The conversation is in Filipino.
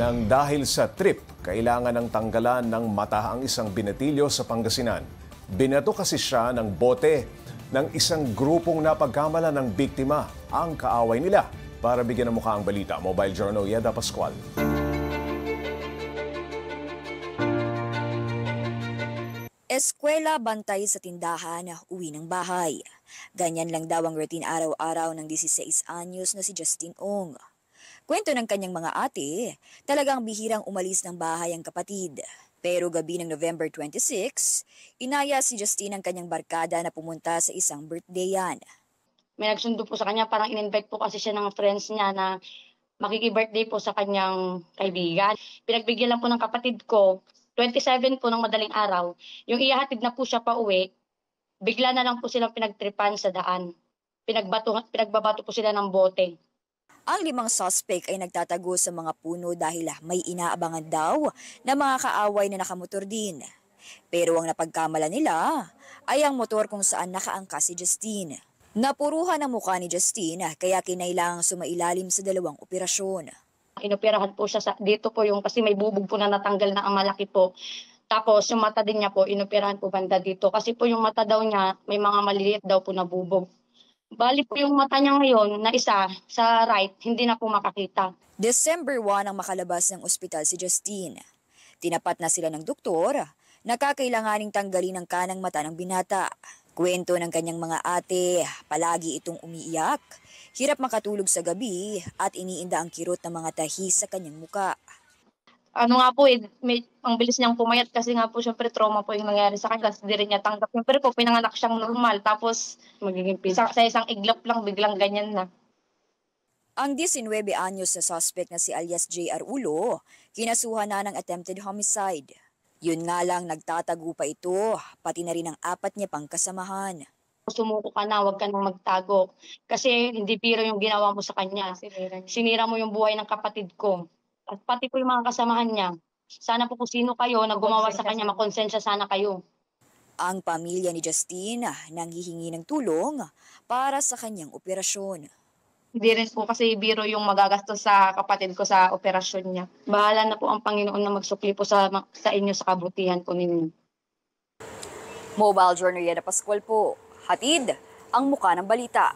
Nang dahil sa trip, kailangan ng tanggalan ng mata ang isang binatilyo sa Pangasinan. Binato kasi siya ng bote ng isang grupong napagkamalan ng biktima, ang kaaway nila. Para bigyan ng mukha ang balita, Mobile Journal Yeda Pascual. Eskwela, bantay sa tindahan, uwi ng bahay. Ganyan lang daw ang routine araw-araw ng 16 anyos na si Justine Ong. Kwento ng kanyang mga ate, talagang bihirang umalis ng bahay ang kapatid. Pero gabi ng November 26, inaya si Justine ang kanyang barkada na pumunta sa isang birthdayan. May nagsundo po sa kanya, parang in-invite po kasi siya ng friends niya na makiki-birthday po sa kanyang kaibigan. Pinagbigyan lang po ng kapatid ko, 27 po ng madaling araw, yung ihahatid na po siya pa uwi, bigla na lang po silang pinagtripan sa daan. Pinagbabato po sila ng bote. Ang 5 suspect ay nagtatago sa mga puno dahil may inaabangan daw na mga kaaway na nakamotor din. Pero ang napagkamala nila ay ang motor kung saan nakaangkas si Justine. Napuruhan ang mukha ni Justine kaya kinailangang sumailalim sa 2 operasyon. Inoperahan po siya dito po yung kasi may bubog po na natanggal na ang malaki po. Tapos yung mata din niya po, inoperahan po banda dito. Kasi po yung mata daw niya, may mga maliliit daw po na bubog. Bali po yung mata niya ngayon na isa sa right, hindi na po makakita. December 1 ang makalabas ng ospital si Justine. Tinapat na sila ng doktor na kakailanganing tanggalin ang kanang mata ng binata. Kwento ng kanyang mga ate, palagi itong umiiyak, hirap makatulog sa gabi at iniinda ang kirot ng mga tahi sa kanyang muka. Ano nga po ang bilis niyang pumayat kasi nga po syempre trauma po yung nangyari sa kanya. Hindi rin niya tanggap. Pero po pinanganak siyang normal tapos magiging sa isang iglap lang biglang ganyan na. Ang 19 anyos na suspect na si alias J.R. Ulo, kinasuhan na ng attempted homicide. Yun nga lang nagtatago pa ito, pati na rin ang 4 niya pang kasamahan. Sumuko ka na, huwag ka nang magtago. Kasi hindi biro yung ginawa mo sa kanya. Sinira mo yung buhay ng kapatid ko. At pati po yung mga kasamahan niya. Sana po kung sino kayo na gumawa sa kanya, makonsensya sana kayo. Ang pamilya ni Justine nanghihingi ng tulong para sa kanyang operasyon. Hindi rin po kasi biro yung magagastos sa kapatid ko sa operasyon niya. Bahala na po ang Panginoon na magsukli po sa inyo sa kabutihan po ninyo. Mobile Journal Yeda Pascual po, hatid ang muka ng balita.